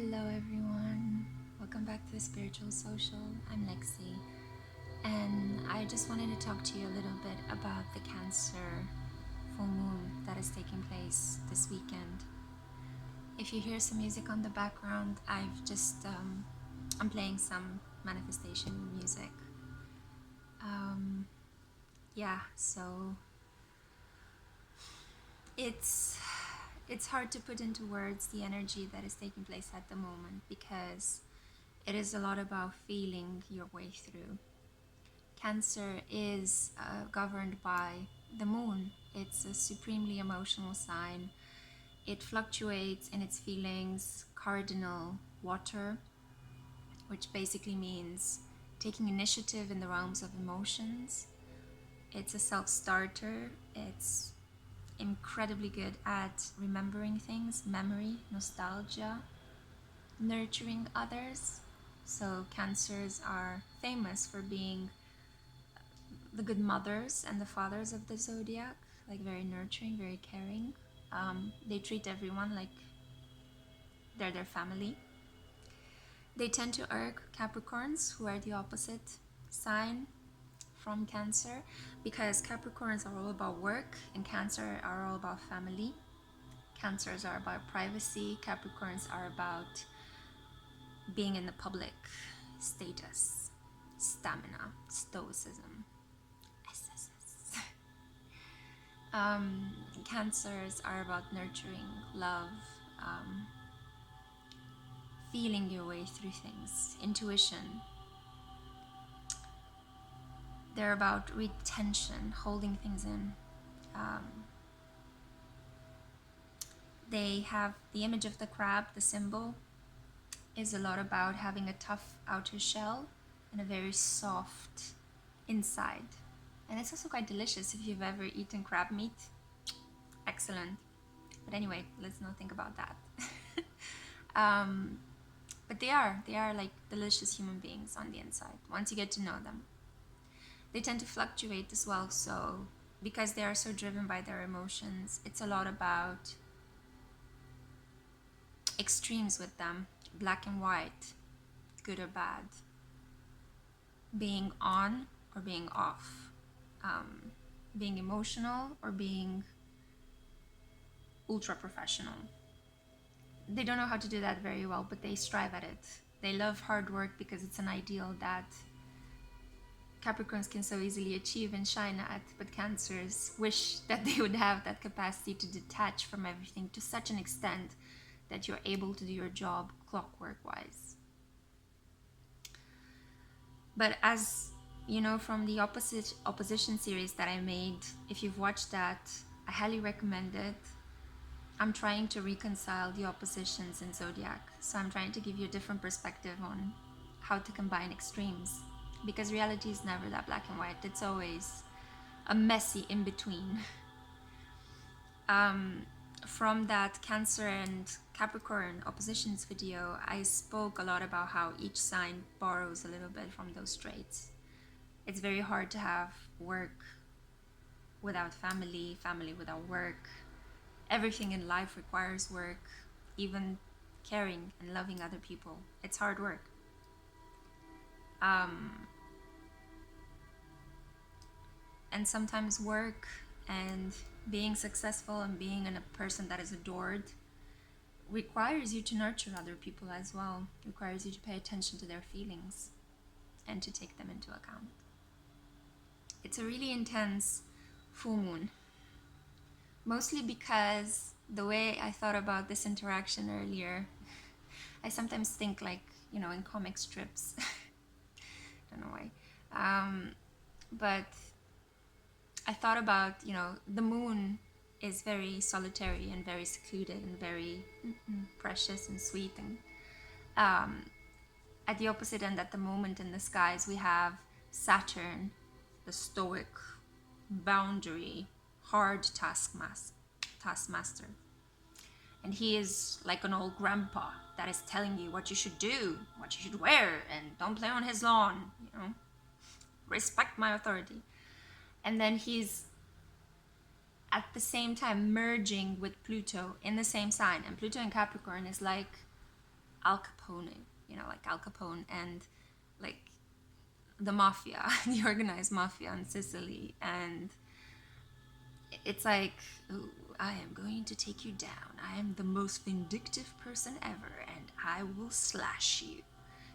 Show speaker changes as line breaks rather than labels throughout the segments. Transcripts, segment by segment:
Hello everyone, welcome back to the Spiritual Social. I'm Lexi, and I just wanted to talk to you a little bit about the Cancer full moon that is taking place this weekend. If you hear some music on the background, I'm playing some manifestation music. So it's hard to put into words the energy that is taking place at the moment, because it is a lot about feeling your way through. Cancer is governed by the moon. It's a supremely emotional sign. It fluctuates in its feelings, cardinal water, which basically means taking initiative in the realms of emotions. It's a self-starter. It's incredibly good at remembering things, memory, nostalgia, nurturing others. So Cancers are famous for being the good mothers and the fathers of the zodiac, like very nurturing, very caring. They treat everyone like they're their family. They tend to irk Capricorns, who are the opposite sign from Cancer, because Capricorns are all about work and Cancer are all about family. Cancers are about privacy, Capricorns are about being in the public, status, stamina, stoicism. Cancers are about nurturing, love, feeling your way through things, intuition. They're about retention, holding things in. They have the image of the crab, the symbol, is a lot about having a tough outer shell and a very soft inside. And it's also quite delicious if you've ever eaten crab meat. Excellent. But anyway, let's not think about that. But they are like delicious human beings on the inside, once you get to know them. They tend to fluctuate as well, so because they are so driven by their emotions, it's a lot about extremes with them, black and white, good or bad, being on or being off, being emotional or being ultra professional. They don't know how to do that very well, but they strive at it. They love hard work because it's an ideal that Capricorns can so easily achieve and shine at, but Cancers wish that they would have that capacity to detach from everything to such an extent that you're able to do your job clockwork-wise. But as you know from the opposition series that I made, if you've watched that, I highly recommend it. I'm trying to reconcile the oppositions in Zodiac, so I'm trying to give you a different perspective on how to combine extremes, because reality is never that black and white. It's always a messy in-between. From that Cancer and Capricorn oppositions video, I spoke a lot about how each sign borrows a little bit from those traits. It's very hard to have work without family, family without work. Everything in life requires work, even caring and loving other people. It's hard work. And sometimes work and being successful and being a person that is adored requires you to nurture other people as well. It requires you to pay attention to their feelings and to take them into account. It's a really intense full moon. Mostly because the way I thought about this interaction earlier, I sometimes think like, in comic strips. Don't know why. But I thought about, the moon is very solitary and very secluded and very precious and sweet. And at the opposite end, at the moment in the skies, we have Saturn, the stoic, boundary, hard taskmaster. And he is like an old grandpa that is telling you what you should do, what you should wear, and don't play on his lawn, respect my authority. And then he's at the same time merging with Pluto in the same sign. And Pluto in Capricorn is like Al Capone, like Al Capone and like the mafia, the organized mafia in Sicily. And it's like, "Ooh, I am going to take you down. I am the most vindictive person ever, and I will slash you.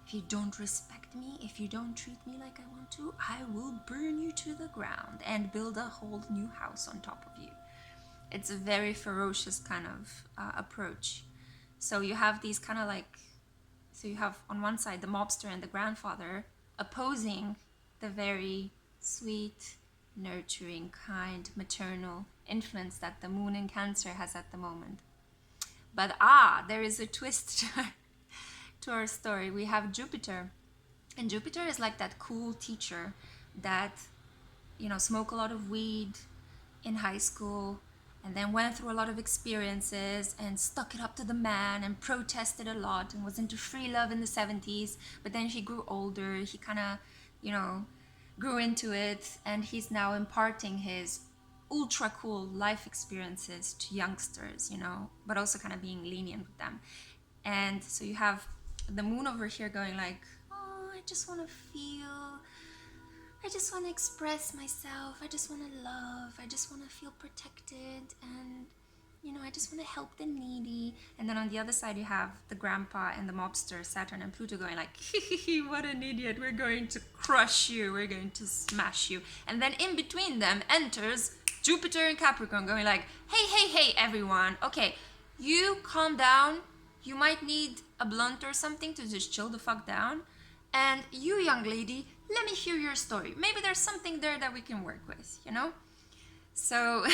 If you don't respect me, if you don't treat me like I want to, I will burn you to the ground and build a whole new house on top of you." It's a very ferocious kind of approach. So you have these kind of like, so you have on one side the mobster and the grandfather opposing the very sweet, nurturing, kind, maternal influence that the moon in Cancer has at the moment. But there is a twist to our story. We have Jupiter, and Jupiter is like that cool teacher that, smoked a lot of weed in high school and then went through a lot of experiences and stuck it up to the man and protested a lot and was into free love in the 70s. But then he grew older, he kind of, grew into it, and he's now imparting his ultra cool life experiences to youngsters, but also kind of being lenient with them. And so you have the moon over here going like, oh, I just want to feel, I just want to express myself, I just want to love, I just want to feel protected, and I just want to help the needy. And then on the other side you have the grandpa and the mobster, Saturn and Pluto, going like, what an idiot, we're going to crush you, we're going to smash you. And then in between them enters Jupiter and Capricorn, going like, hey everyone, okay, you calm down, you might need a blunt or something to just chill the fuck down. And you, young lady, let me hear your story. Maybe there's something there that we can work with, So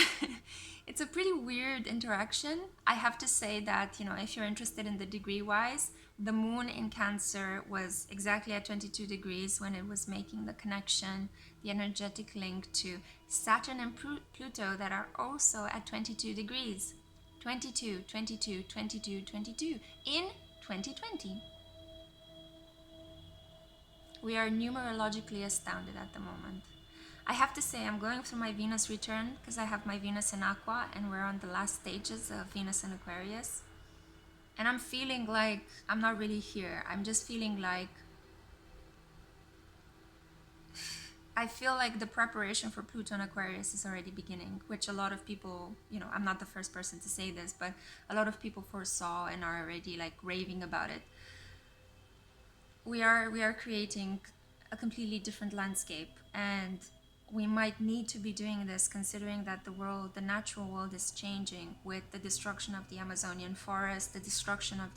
it's a pretty weird interaction. I have to say that, if you're interested in the degree-wise, the moon in Cancer was exactly at 22 degrees when it was making the connection, the energetic link to Saturn and Pluto that are also at 22 degrees. 22, 22, 22, 22 in 2020. We are numerologically astounded at the moment. I have to say, I'm going through my Venus return because I have my Venus in Aqua and we're on the last stages of Venus in Aquarius. And I'm feeling like I'm not really here. I'm just feeling like I feel like the preparation for Pluto in Aquarius is already beginning, which a lot of people, I'm not the first person to say this, but a lot of people foresaw and are already like raving about it. We are creating a completely different landscape, and we might need to be doing this considering that the natural world is changing with the destruction of the Amazonian forest, the destruction of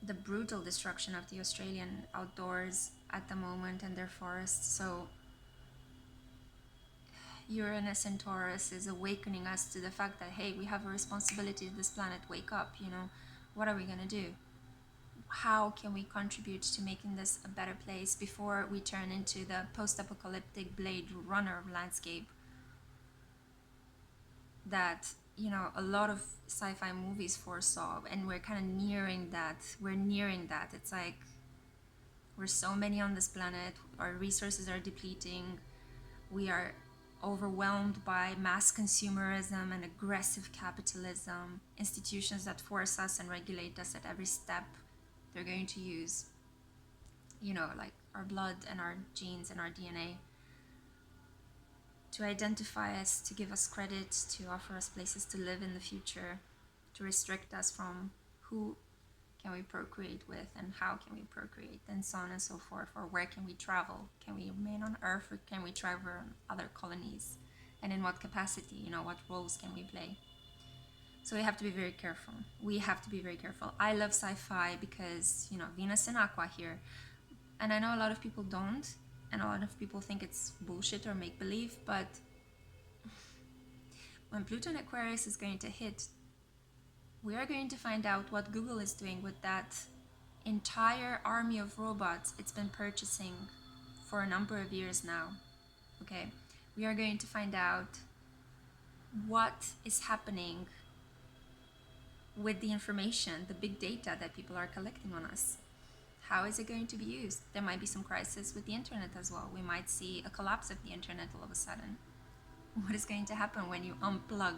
the brutal destruction of the Australian outdoors at the moment and their forests. So Uranus and Taurus is awakening us to the fact that, hey, we have a responsibility to this planet, wake up, what are we gonna do? How can we contribute to making this a better place before we turn into the post-apocalyptic Blade Runner landscape that a lot of sci-fi movies foresaw, and we're kind of nearing that. It's like we're so many on this planet, our resources are depleting, we are overwhelmed by mass consumerism and aggressive capitalism, institutions that force us and regulate us at every step. They're going to use, like our blood and our genes and our DNA to identify us, to give us credit, to offer us places to live in the future, to restrict us from who can we procreate with and how can we procreate, and so on and so forth, or where can we travel? Can we remain on Earth, or can we travel on other colonies? And in what capacity, what roles can we play? So we have to be very careful. I love sci-fi because, Venus and Aqua here. And I know a lot of people don't, and a lot of people think it's bullshit or make-believe, but when Pluto in Aquarius is going to hit, we are going to find out what Google is doing with that entire army of robots it's been purchasing for a number of years now. Okay? We are going to find out what is happening with the information, the big data that people are collecting on us. How is it going to be used? There might be some crisis with the internet as well. We might see a collapse of the internet all of a sudden. What is going to happen when you unplug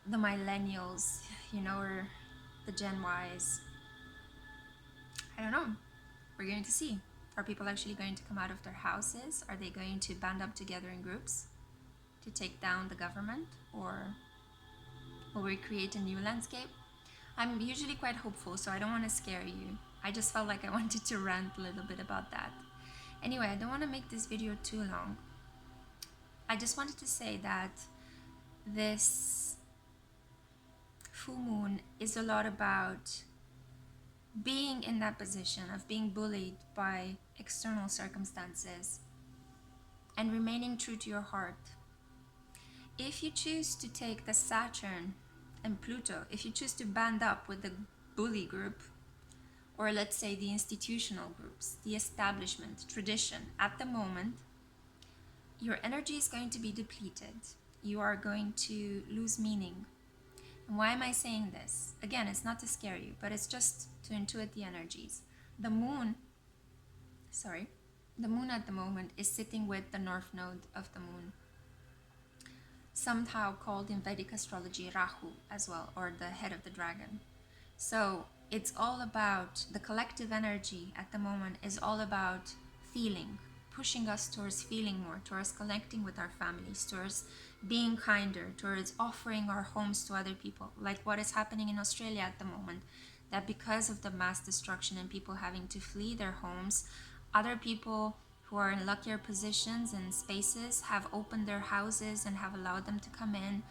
the millennials, or the Gen Ys. I don't know. We're going to see. Are people actually going to come out of their houses? Are they going to band up together in groups to take down the government? Or will we create a new landscape? I'm usually quite hopeful, so I don't want to scare you. I just felt like I wanted to rant a little bit about that. Anyway, I don't want to make this video too long. I just wanted to say that this full moon is a lot about being in that position of being bullied by external circumstances and remaining true to your heart. If you choose to take the Saturn and Pluto, if you choose to band up with the bully group, or let's say the institutional groups, the establishment, tradition, at the moment, your energy is going to be depleted. You are going to lose meaning. And why am I saying this? Again, it's not to scare you, but it's just to intuit the energies. The moon at the moment is sitting with the north node of the moon, somehow called in Vedic astrology Rahu as well, or the head of the dragon. So it's all about the collective energy at the moment, is all about feeling, pushing us towards feeling more, towards connecting with our families, towards being kinder, towards offering our homes to other people, like what is happening in Australia at the moment, that because of the mass destruction and people having to flee their homes, other people who are in luckier positions and spaces have opened their houses and have allowed them to come in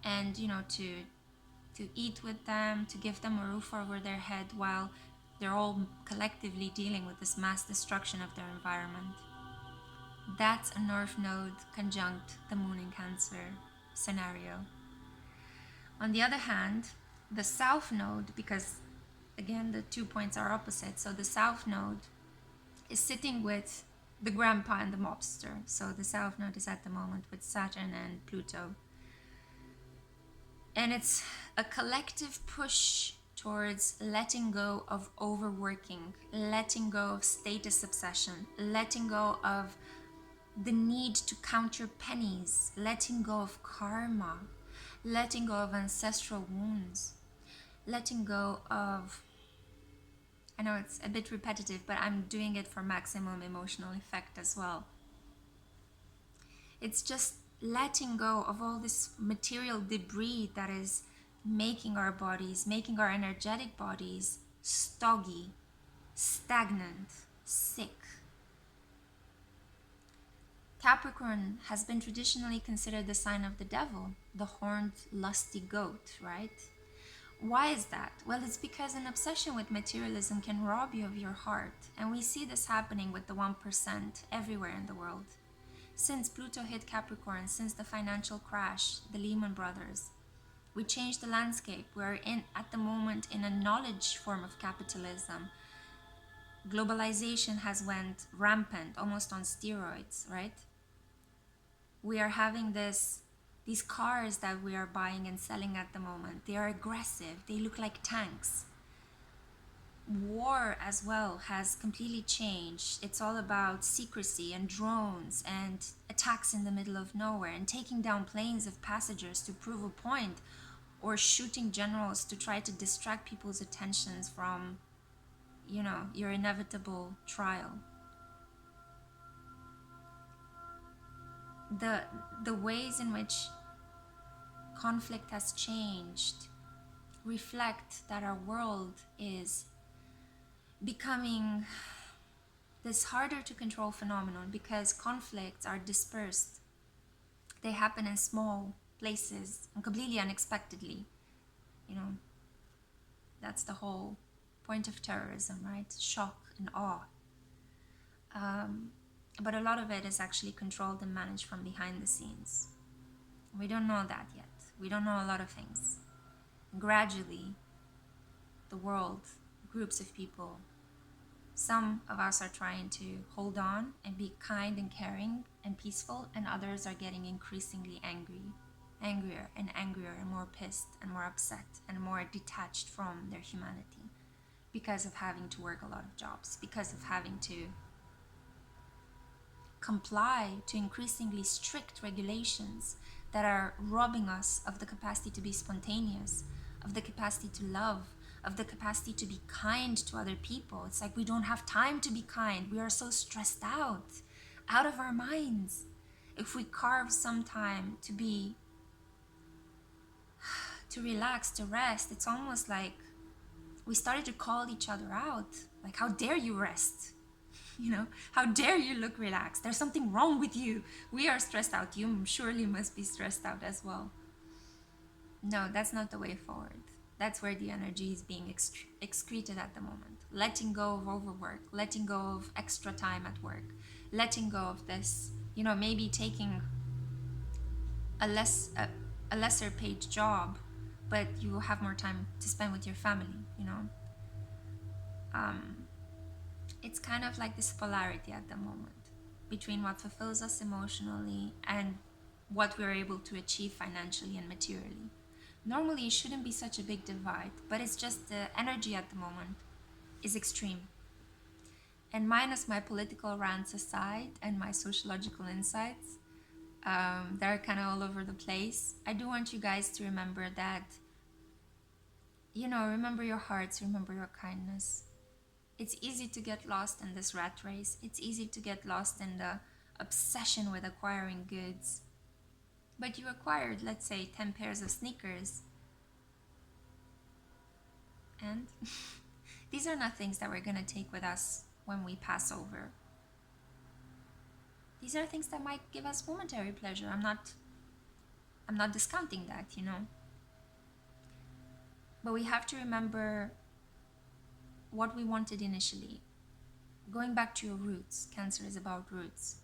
and, to eat with them, to give them a roof over their head while they're all collectively dealing with this mass destruction of their environment. That's a North Node conjunct the Moon in Cancer scenario. On the other hand, the South Node, because again the 2 points are opposite, so the South Node is sitting with the grandpa and the mobster. So the South Node is at the moment with Saturn and Pluto. And it's a collective push towards letting go of overworking, letting go of status obsession, letting go of the need to count your pennies, letting go of karma, letting go of ancestral wounds, letting go of, I know it's a bit repetitive, but I'm doing it for maximum emotional effect as well. It's just letting go of all this material debris that is making our bodies, making our energetic bodies stoggy, stagnant, sick. Capricorn has been traditionally considered the sign of the devil, the horned, lusty goat, right? Why is that? Well, it's because an obsession with materialism can rob you of your heart, and we see this happening with the 1% everywhere in the world. Since Pluto hit Capricorn, since the financial crash, the Lehman Brothers, we changed the landscape. We're at the moment in a knowledge form of capitalism. Globalization has went rampant, almost on steroids, right? We are having these cars that we are buying and selling at the moment. They are aggressive. They look like tanks. War as well has completely changed. It's all about secrecy and drones and attacks in the middle of nowhere and taking down planes of passengers to prove a point, or shooting generals to try to distract people's attentions from, your inevitable trial. The ways in which conflict has changed reflect that our world is becoming this harder to control phenomenon, because conflicts are dispersed. They happen in small places and completely unexpectedly. That's the whole point of terrorism, right? Shock and awe. But a lot of it is actually controlled and managed from behind the scenes. We don't know that yet. We don't know a lot of things. Gradually, the world, groups of people, some of us are trying to hold on and be kind and caring and peaceful, and others are getting increasingly angrier and more pissed and more upset and more detached from their humanity because of having to work a lot of jobs, because of having to comply to increasingly strict regulations that are robbing us of the capacity to be spontaneous, of the capacity to love, of the capacity to be kind to other people. It's like we don't have time to be kind. We are so stressed out of our minds. If we carve some time to relax, to rest, it's almost like we started to call each other out. Like, how dare you rest? How dare you look relaxed? There's something wrong with you. We are stressed out. You surely must be stressed out as well. No, that's not the way forward. That's where the energy is being excreted at the moment. Letting go of overwork, letting go of extra time at work, letting go of this, maybe taking a lesser paid job, but you will have more time to spend with your family, It's kind of like this polarity at the moment between what fulfills us emotionally and what we're able to achieve financially and materially. Normally, it shouldn't be such a big divide, but it's just the energy at the moment is extreme. And minus my political rants aside and my sociological insights, they're kind of all over the place. I do want you guys to remember that, remember your hearts, remember your kindness. It's easy to get lost in this rat race. It's easy to get lost in the obsession with acquiring goods. But you acquired, let's say, 10 pairs of sneakers. And these are not things that we're going to take with us when we pass over. These are things that might give us momentary pleasure. I'm not discounting that, But we have to remember what we wanted initially. Going back to your roots. Cancer is about roots.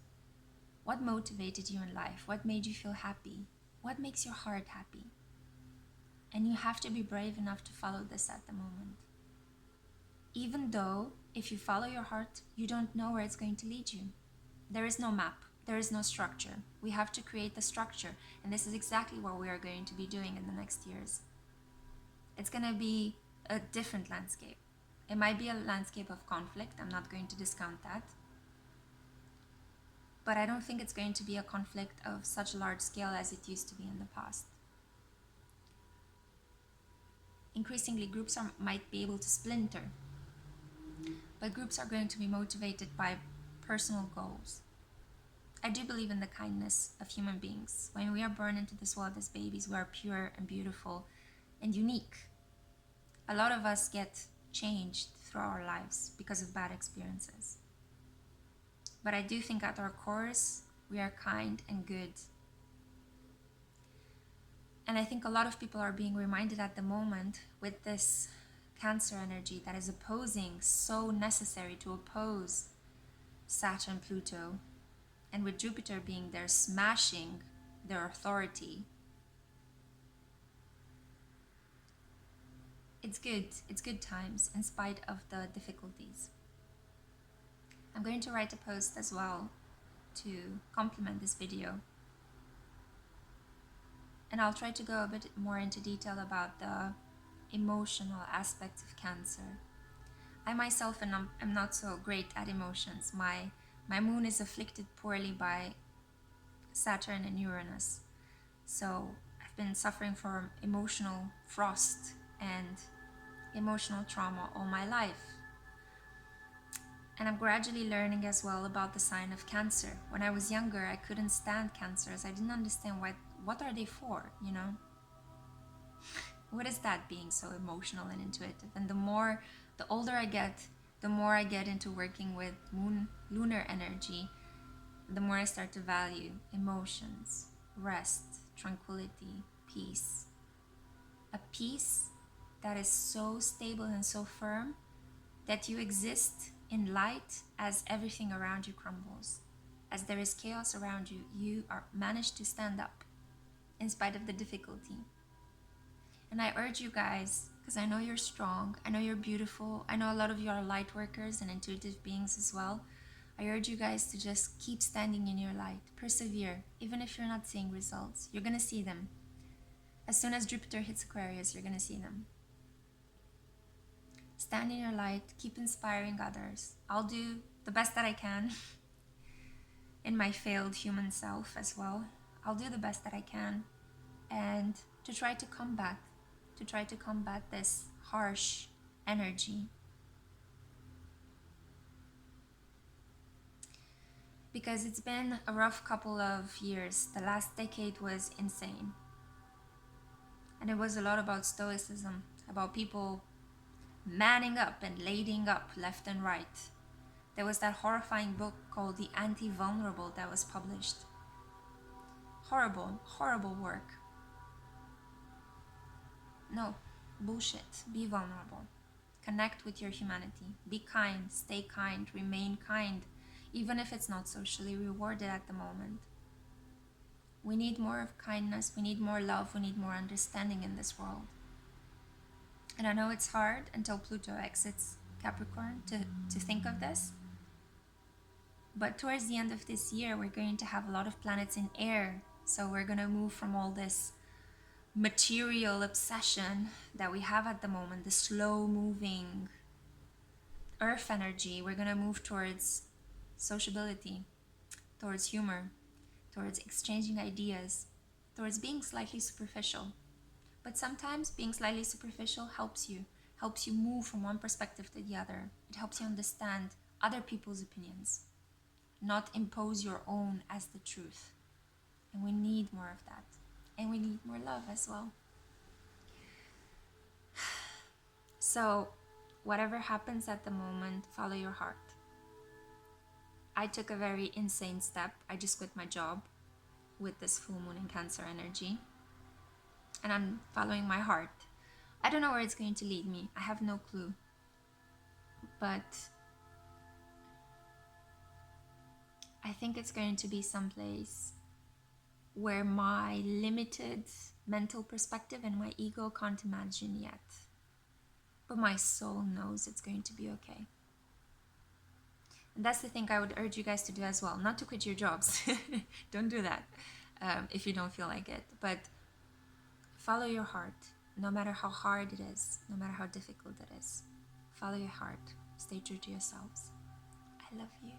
What motivated you in life? What made you feel happy? What makes your heart happy? And you have to be brave enough to follow this at the moment. Even though, if you follow your heart, you don't know where it's going to lead you. There is no map. There is no structure. We have to create the structure. And this is exactly what we are going to be doing in the next years. It's going to be a different landscape. It might be a landscape of conflict. I'm not going to discount that. But I don't think it's going to be a conflict of such a large scale as it used to be in the past. Increasingly, groups might be able to splinter. But groups are going to be motivated by personal goals. I do believe in the kindness of human beings. When we are born into this world as babies, we are pure and beautiful and unique. A lot of us get changed through our lives because of bad experiences. But I do think at our cores, we are kind and good. And I think a lot of people are being reminded at the moment with this Cancer energy that is so necessary to oppose Saturn, Pluto, and with Jupiter being there smashing their authority. It's good times in spite of the difficulties. I'm going to write a post as well to complement this video. And I'll try to go a bit more into detail about the emotional aspects of Cancer. I myself am not so great at emotions. My moon is afflicted poorly by Saturn and Uranus. So I've been suffering from emotional frost and emotional trauma all my life. And I'm gradually learning as well about the sign of Cancer. When I was younger, I couldn't stand Cancers. I didn't understand what are they for, What is that, being so emotional and intuitive? And the older I get, the more I get into working with Moon Lunar energy, the more I start to value emotions, rest, tranquility, peace. A peace that is so stable and so firm that you exist in light as everything around you crumbles. As there is chaos around you, you are managed to stand up in spite of the difficulty. And I urge you guys, because I know you're strong, I know you're beautiful, I know a lot of you are light workers and intuitive beings as well. I urge you guys to just keep standing in your light, persevere, even if you're not seeing results. You're going to see them. As soon as Jupiter hits Aquarius, you're going to see them. Stand in your light, keep inspiring others. I'll do the best that I can in my failed human self as well. I'll do the best that I can, and to try to combat this harsh energy. Because it's been a rough couple of years. The last decade was insane. And it was a lot about stoicism, about people manning up and lading up left and right. There was that horrifying book called The Anti-Vulnerable that was published. Horrible, horrible work. No, bullshit. Be vulnerable. Connect with your humanity. Be kind, stay kind, remain kind, even if it's not socially rewarded at the moment. We need more of kindness, we need more love, we need more understanding in this world. And I know it's hard until Pluto exits Capricorn to think of this. But towards the end of this year, we're going to have a lot of planets in air. So we're going to move from all this material obsession that we have at the moment, the slow moving earth energy. We're going to move towards sociability, towards humor, towards exchanging ideas, towards being slightly superficial. But sometimes being slightly superficial helps you move from one perspective to the other. It helps you understand other people's opinions, not impose your own as the truth. And we need more of that. And we need more love as well. So, whatever happens at the moment, follow your heart. I took a very insane step. I just quit my job with this full moon in Cancer energy. And I'm following my heart. I don't know where it's going to lead me. I have no clue. But I think it's going to be someplace where my limited mental perspective and my ego can't imagine yet. But my soul knows it's going to be okay. And that's the thing I would urge you guys to do as well. Not to quit your jobs. Don't do that if you don't feel like it. But follow your heart, no matter how hard it is, no matter how difficult it is. Follow your heart. Stay true to yourselves. I love you.